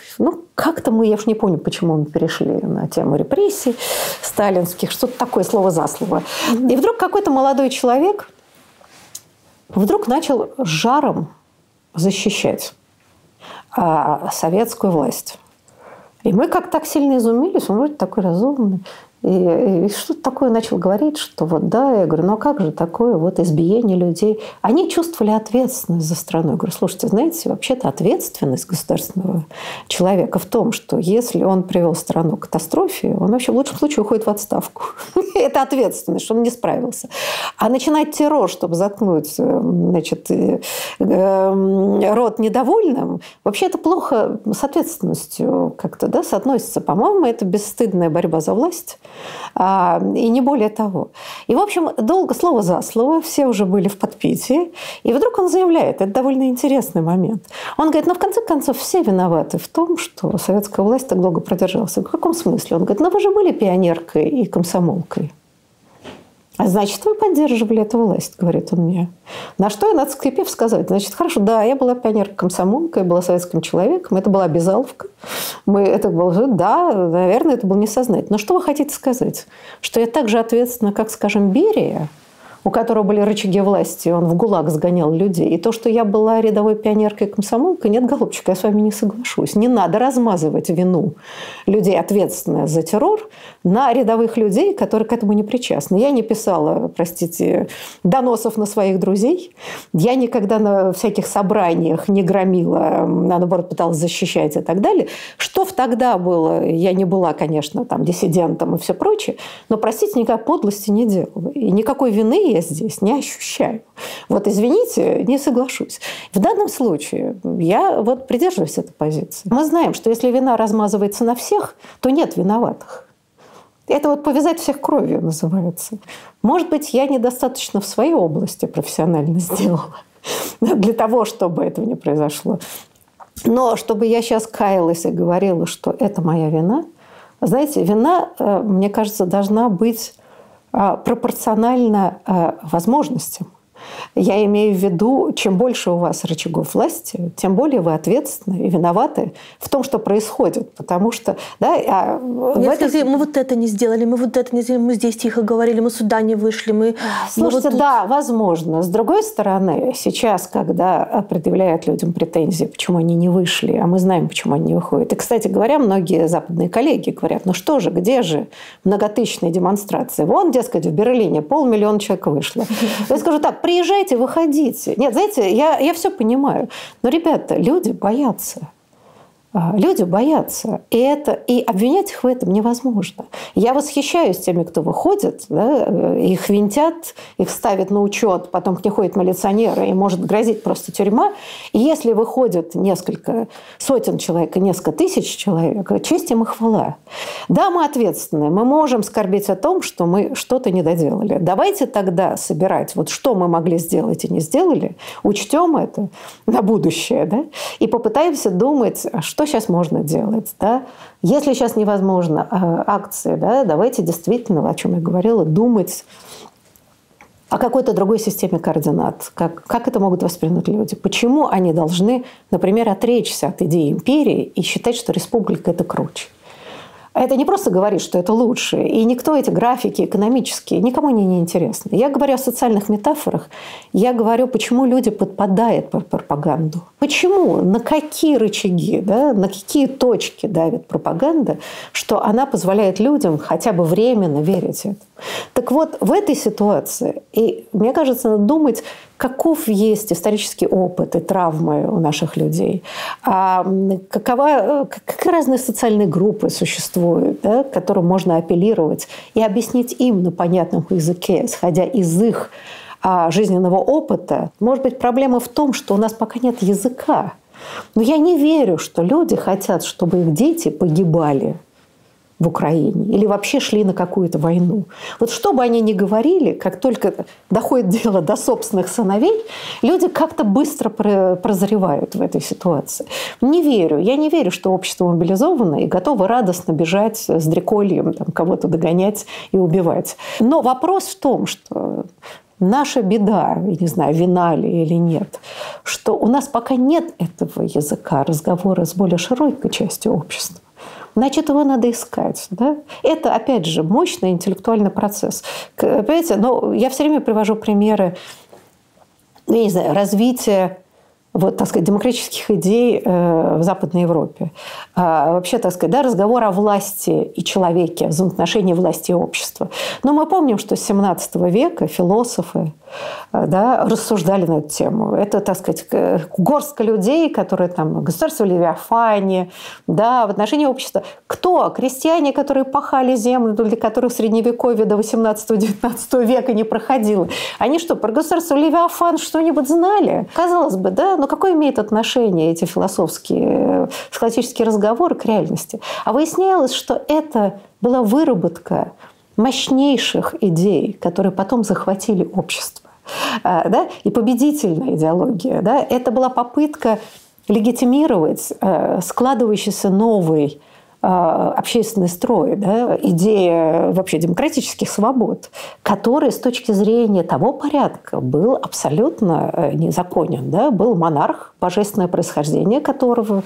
как-то мы, я уж не помню, почему мы перешли на тему репрессий сталинских, что-то такое, слово за слово. И вдруг какой-то молодой человек вдруг начал с жаром защищать советскую власть. И мы как так сильно изумились, он вроде такой разумный. И что-то такое начал говорить, что вот да, я говорю, а как же такое вот избиение людей? Они чувствовали ответственность за страну. Я говорю, слушайте, знаете, вообще-то ответственность государственного человека в том, что если он привел страну к катастрофе, он вообще в лучшем случае уходит в отставку. Это ответственность, что он не справился. А начинать террор, чтобы заткнуть, значит, рот недовольным, вообще это плохо с ответственностью как-то, да, соотносится. По-моему, это бесстыдная борьба за власть. И не более того. И, в общем, долго, слово за слово, все уже были в подпитии. И вдруг он заявляет, это довольно интересный момент. Он говорит, в конце концов, все виноваты в том, что советская власть так долго продержалась. В каком смысле? Он говорит, вы же были пионеркой и комсомолкой. А значит, вы поддерживали эту власть, говорит он мне. На что я, надо скрипев, сказать, значит, хорошо, да, я была пионеркой-комсомолкой, я была советским человеком, это была обязаловка. Да, наверное, это было несознательно. Но что вы хотите сказать? Что я так же ответственна, как, скажем, Берия? у которого были рычаги власти, он в ГУЛАГ сгонял людей. И то, что я была рядовой пионеркой и комсомолкой, нет, голубчик, я с вами не соглашусь. Не надо размазывать вину людей, ответственных за террор, на рядовых людей, которые к этому не причастны. Я не писала, простите, доносов на своих друзей. Я никогда на всяких собраниях не громила, наоборот, пыталась защищать и так далее. Что тогда было? Я не была, конечно, там, диссидентом и все прочее, но, простите, никакой подлости не делала. И никакой вины я здесь не ощущаю. Вот, извините, не соглашусь. В данном случае я вот придерживаюсь этой позиции. Мы знаем, что если вина размазывается на всех, то нет виноватых. Это вот повязать всех кровью называется. Может быть, я недостаточно в своей области профессионально сделала для того, чтобы этого не произошло. Но чтобы я сейчас каялась и говорила, что это моя вина, знаете, вина, мне кажется, должна быть пропорциональна возможностям. Я имею в виду, чем больше у вас рычагов власти, тем более вы ответственны и виноваты в том, что происходит. Потому что... Да,
мы вот это не сделали, мы вот это не сделали, мы здесь тихо говорили, мы сюда не вышли.
Слушайте, да, возможно. С другой стороны, сейчас, когда предъявляют людям претензии, почему они не вышли, а мы знаем, почему они не выходят. И, кстати говоря, многие западные коллеги говорят, ну что же, где же многотысячные демонстрации? Вон, дескать, в Берлине 500 000 человек вышло. Я скажу так, приезжайте, выходите. Нет, знаете, я все понимаю. Но, ребята, люди боятся. Люди боятся. И обвинять их в этом невозможно. Я восхищаюсь теми, кто выходит, да, их винтят, их ставят на учет, потом к ним ходят милиционеры, и может грозить просто тюрьма. И если выходит несколько сотен человек и несколько тысяч человек, честь им и хвала. Да, мы ответственны, мы можем скорбеть о том, что мы что-то не доделали. Давайте тогда собирать, вот что мы могли сделать и не сделали, учтем это на будущее, да, и попытаемся думать, что сейчас можно делать. Да? Если сейчас невозможно акции, да, давайте действительно, о чем я говорила, думать о какой-то другой системе координат. Как это могут воспринять люди? Почему они должны, например, отречься от идеи империи и считать, что республика – это круче? Это не просто говорит, что это лучше. И никто эти графики экономические, никому не интересны. Я говорю о социальных метафорах. Я говорю, почему люди подпадают под пропаганду. Почему? На какие рычаги, да, на какие точки давит пропаганда, что она позволяет людям хотя бы временно верить этому. Так вот, в этой ситуации, и мне кажется, надо думать, каков есть исторический опыт и травмы у наших людей, какие разные социальные группы существуют, да, к которым можно апеллировать и объяснить им на понятном языке, исходя из их жизненного опыта. Может быть, проблема в том, что у нас пока нет языка. Но я не верю, что люди хотят, чтобы их дети погибали в Украине или вообще шли на какую-то войну. Вот что бы они ни говорили, как только доходит дело до собственных сыновей, люди как-то быстро прозревают в этой ситуации. Не верю. Я не верю, что общество мобилизовано и готово радостно бежать с дрекольем, там, кого-то догонять и убивать. Но вопрос в том, что наша беда, я не знаю, вина ли или нет, что у нас пока нет этого языка разговора с более широкой частью общества. Значит, его надо искать. Да? Это, опять же, мощный интеллектуальный процесс. Понимаете, но я все время привожу примеры, я не знаю, развития вот, так сказать, демократических идей в Западной Европе. Вообще, так сказать, да, разговор о власти и человеке, взаимоотношении власти и общества. Но мы помним, что с 17 века философы, да, рассуждали на эту тему. Это, так сказать, горстка людей, которые там государство Левиафане, да, в отношении общества. Кто? Крестьяне, которые пахали землю, для которых в Средневековье до 18-19 века не проходило. Они что, про государство Левиафан что-нибудь знали? Казалось бы, да, но какое имеет отношение эти философские, схоластические разговоры к реальности? А выяснялось, что это была выработка мощнейших идей, которые потом захватили общество. Да? И победительная идеология. Да? Это была попытка легитимировать складывающийся новый общественный строй, да, идея вообще демократических свобод, который с точки зрения того порядка был абсолютно незаконен. Да. Был монарх, божественное происхождение которого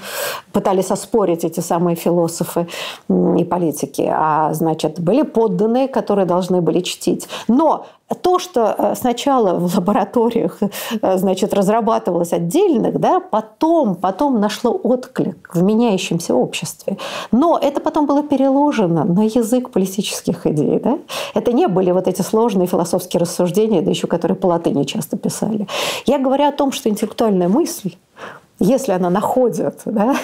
пытались оспорить эти самые философы и политики. А, значит, были подданные, которые должны были чтить. Но то, что сначала в лабораториях, значит, разрабатывалось отдельных, да, потом нашло отклик в меняющемся обществе. Но это потом было переложено на язык политических идей. Да? Это не были вот эти сложные философские рассуждения, да еще которые по латыни часто писали. Я говорю о том, что интеллектуальная мысль, если она находит, да,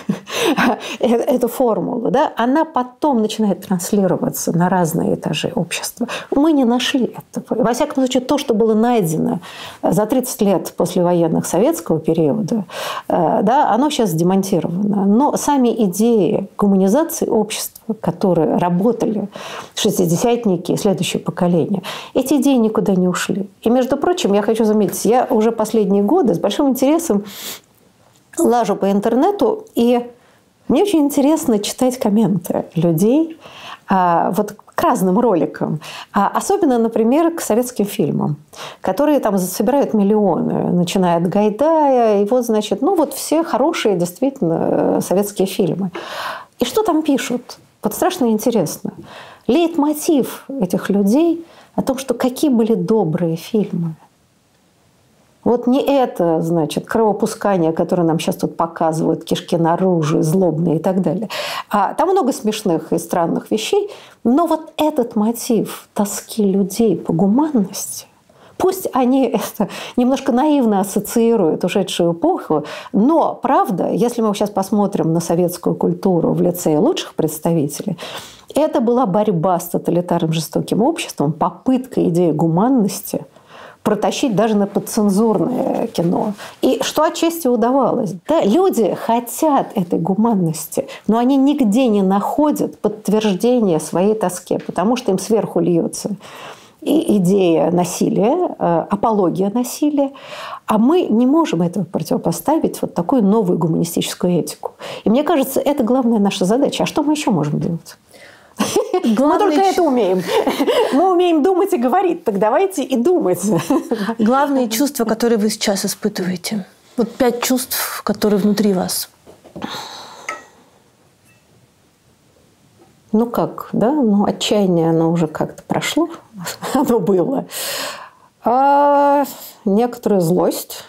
эту формулу, да, она потом начинает транслироваться на разные этажи общества. Мы не нашли этого. Во всяком случае, то, что было найдено за 30 лет послевоенных советского периода, да, оно сейчас демонтировано. Но сами идеи гуманизации общества, которые работали шестидесятники и следующее поколение, эти идеи никуда не ушли. И, между прочим, я хочу заметить, я уже последние годы с большим интересом лажу по интернету, и мне очень интересно читать комменты людей вот к разным роликам. Особенно, например, к советским фильмам, которые там собирают миллионы, начиная от Гайдая, и вот, значит, ну вот все хорошие действительно советские фильмы. И что там пишут? Вот страшно интересно. Лейтмотив этих людей о том, что какие были добрые фильмы. Вот не это, значит, кровопускание, которое нам сейчас тут показывают, кишки наружу, злобные и так далее. Там много смешных и странных вещей, но вот этот мотив тоски людей по гуманности, пусть они это немножко наивно ассоциируют ушедшую эпоху, но, правда, если мы сейчас посмотрим на советскую культуру в лице лучших представителей, это была борьба с тоталитарным жестоким обществом, попытка идеи гуманности протащить даже на подцензурное кино. И что отчасти удавалось. Да, люди хотят этой гуманности, но они нигде не находят подтверждения своей тоске, потому что им сверху льется идея насилия, апология насилия, а мы не можем этого противопоставить вот такую новую гуманистическую этику. И мне кажется, это главная наша задача. А что мы еще можем делать? Мы только это умеем. Мы умеем думать и говорить. Так давайте и думать.
Главные чувства, которые вы сейчас испытываете. Вот 5 чувств, которые внутри вас.
Ну как, да? Ну, отчаяние, оно уже как-то прошло. Оно было. А некоторую злость.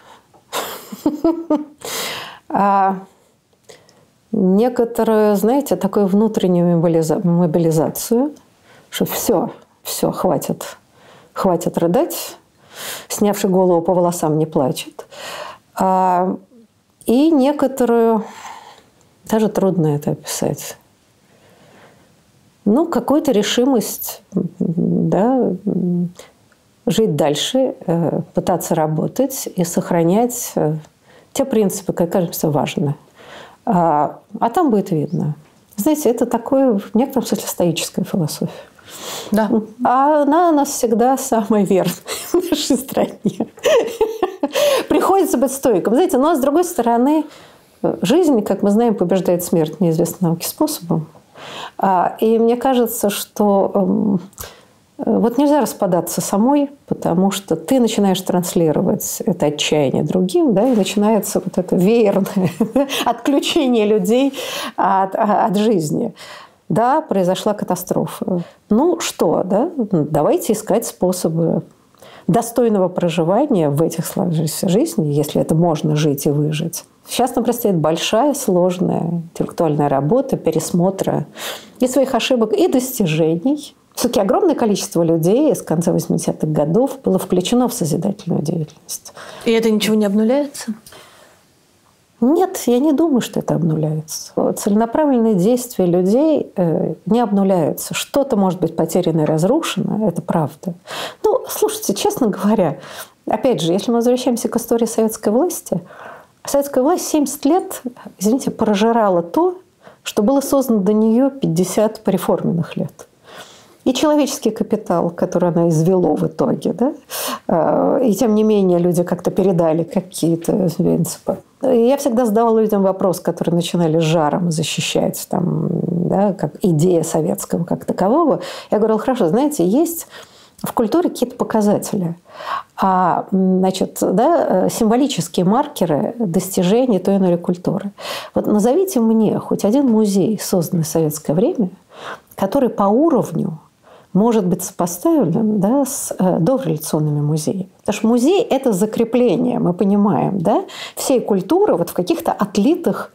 Некоторую, знаете, такую внутреннюю мобилизацию, что все, хватит рыдать, снявший голову по волосам не плачет. И некоторую, даже трудно это описать, ну, какую-то решимость, да, жить дальше, пытаться работать и сохранять те принципы, которые кажутся важными. А там будет видно. Знаете, это такое, в некотором смысле, стоическая философия.
Да.
А она у нас всегда самая верная в нашей стране. Приходится быть стоиком. Знаете, но с другой стороны, жизнь, как мы знаем, побеждает смерть неизвестным науке способом. И мне кажется, что вот нельзя распадаться самой, потому что ты начинаешь транслировать это отчаяние другим, да, и начинается вот это веерное отключение людей от жизни. Да, произошла катастрофа. Ну что, да, давайте искать способы достойного проживания в этих сложившейся жизни, если это можно жить и выжить. Сейчас нам предстоит большая, сложная интеллектуальная работа, пересмотра и своих ошибок, и достижений. Все-таки огромное количество людей с конца 80-х годов было включено в созидательную деятельность.
И это ничего не обнуляется?
Нет, я не думаю, что это обнуляется. Целенаправленные действия людей не обнуляются. Что-то может быть потеряно и разрушено, это правда. Ну, слушайте, честно говоря, опять же, если мы возвращаемся к истории советской власти, советская власть 70 лет, извините, прожирала то, что было создано до нее 50 пореформенных лет. И человеческий капитал, который она извело в итоге, да? И тем не менее люди как-то передали какие-то принципы. Я всегда задавала людям вопрос, которые начинали с жаром защищать там, да, как идея советского как такового. Я говорила, хорошо, знаете, есть в культуре какие-то показатели, значит, да, символические маркеры достижений той или иной культуры. Вот назовите мне хоть один музей, созданный в советское время, который по уровню может быть сопоставлен, да, с дореволюционными музеями. Потому что музей – это закрепление, мы понимаем, да, всей культуры вот в каких-то отлитых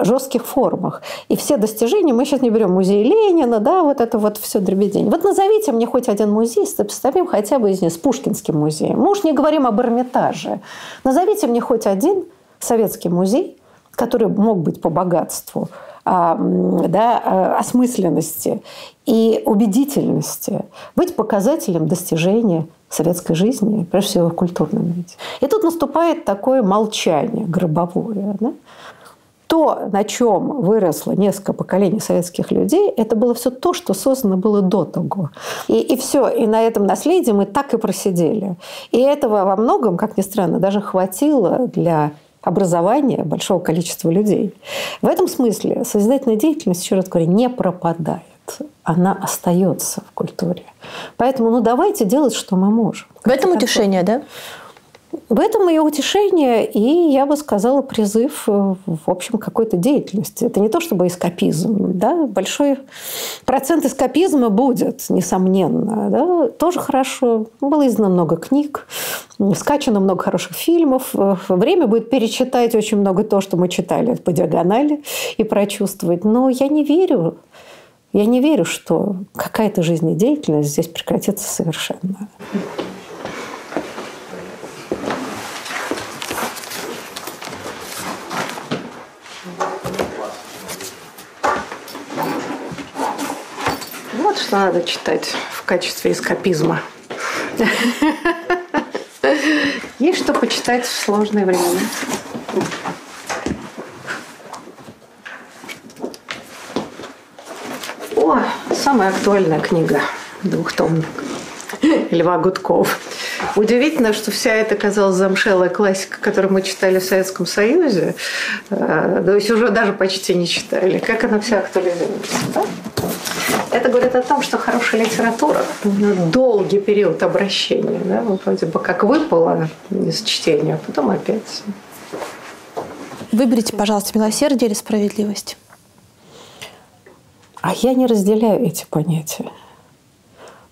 жестких формах. И все достижения, мы сейчас не берем музей Ленина, да, вот это вот все дребедень. Вот назовите мне хоть один музей, сопоставим хотя бы из них с Пушкинским музеем. Мы уж не говорим об Эрмитаже. Назовите мне хоть один советский музей, который мог быть по богатству, да, осмысленности и убедительности, быть показателем достижения советской жизни, прежде всего в культурном виде. И тут наступает такое молчание гробовое. Да? То, на чем выросло несколько поколений советских людей, это было все то, что создано было до того. И все. И на этом наследии мы так и просидели. И этого во многом, как ни странно, даже хватило для образования большого количества людей. В этом смысле созидательная деятельность, еще раз говорю, не пропадает. Она остается в культуре. Поэтому давайте делать, что мы можем.
В этом утешение, да?
В этом ее утешение и, я бы сказала, призыв, в общем, какой-то деятельности. Это не то чтобы эскапизм. Да? Большой процент эскапизма будет, несомненно. Да? Тоже хорошо. Было издано много книг, скачано много хороших фильмов. Время будет перечитать очень много то, что мы читали по диагонали, и прочувствовать. Но я не верю, что какая-то жизнедеятельность здесь прекратится совершенно. Вот что надо читать в качестве эскапизма. Есть что почитать в сложное время. О, самая актуальная книга, двухтомник Льва Гудкова. Удивительно, что вся эта, казалось, замшелая классика, которую мы читали в Советском Союзе, то есть уже даже почти не читали, как она вся актуализируется. Да? Это говорит о том, что хорошая литература, долгий период обращения, да, вроде бы как выпала из чтения, а потом опять.
Выберите, пожалуйста, милосердие или справедливость.
А я не разделяю эти понятия.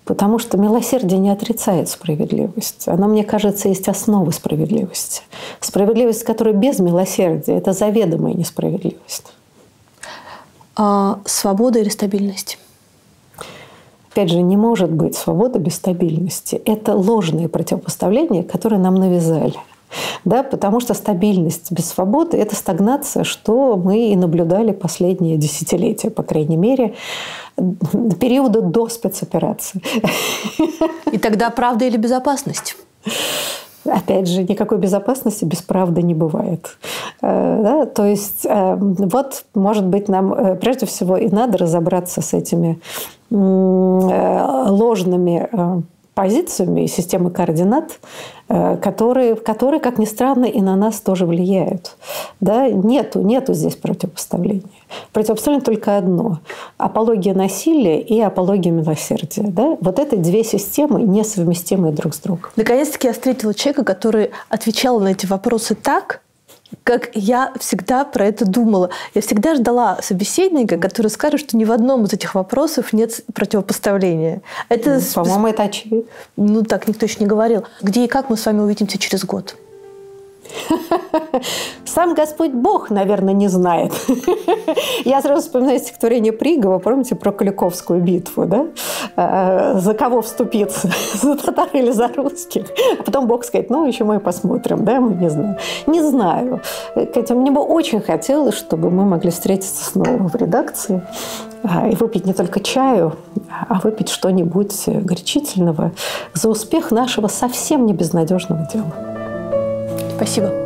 Потому что милосердие не отрицает справедливость. Оно, мне кажется, есть основа справедливости. Справедливость, которая без милосердия – это заведомая несправедливость.
А свобода или стабильность?
Опять же, не может быть свобода без стабильности. Это ложные противопоставления, которые нам навязали. Да, потому что стабильность без свободы – это стагнация, что мы и наблюдали последние десятилетия, по крайней мере, периода до спецоперации.
И тогда правда или безопасность?
Опять же, никакой безопасности без правды не бывает. Да? То есть, вот, может быть, нам прежде всего и надо разобраться с этими ложными позициями и системой координат, которые, как ни странно, и на нас тоже влияют. Да? Нету здесь противопоставления. Противопоставление только одно – апология насилия и апология милосердия. Да? Вот это две системы, несовместимые друг с другом.
Наконец-таки я встретила человека, который отвечал на эти вопросы так, как я всегда про это думала. Я всегда ждала собеседника, который скажет, что ни в одном из этих вопросов нет противопоставления. Это,
по-моему, это очевидно.
Ну, так никто еще не говорил. Где и как мы с вами увидимся через год?
Сам Господь Бог, наверное, не знает. Я сразу вспоминаю стихотворение Пригова, помните, про Куликовскую битву, да? За кого вступиться, за татар или за русских? А потом Бог сказать, ну, еще мы посмотрим, да, мы не знаем. Не знаю. Катя, мне бы очень хотелось, чтобы мы могли встретиться снова в редакции и выпить не только чаю, а выпить что-нибудь горячительного за успех нашего совсем не безнадежного дела.
Спасибо.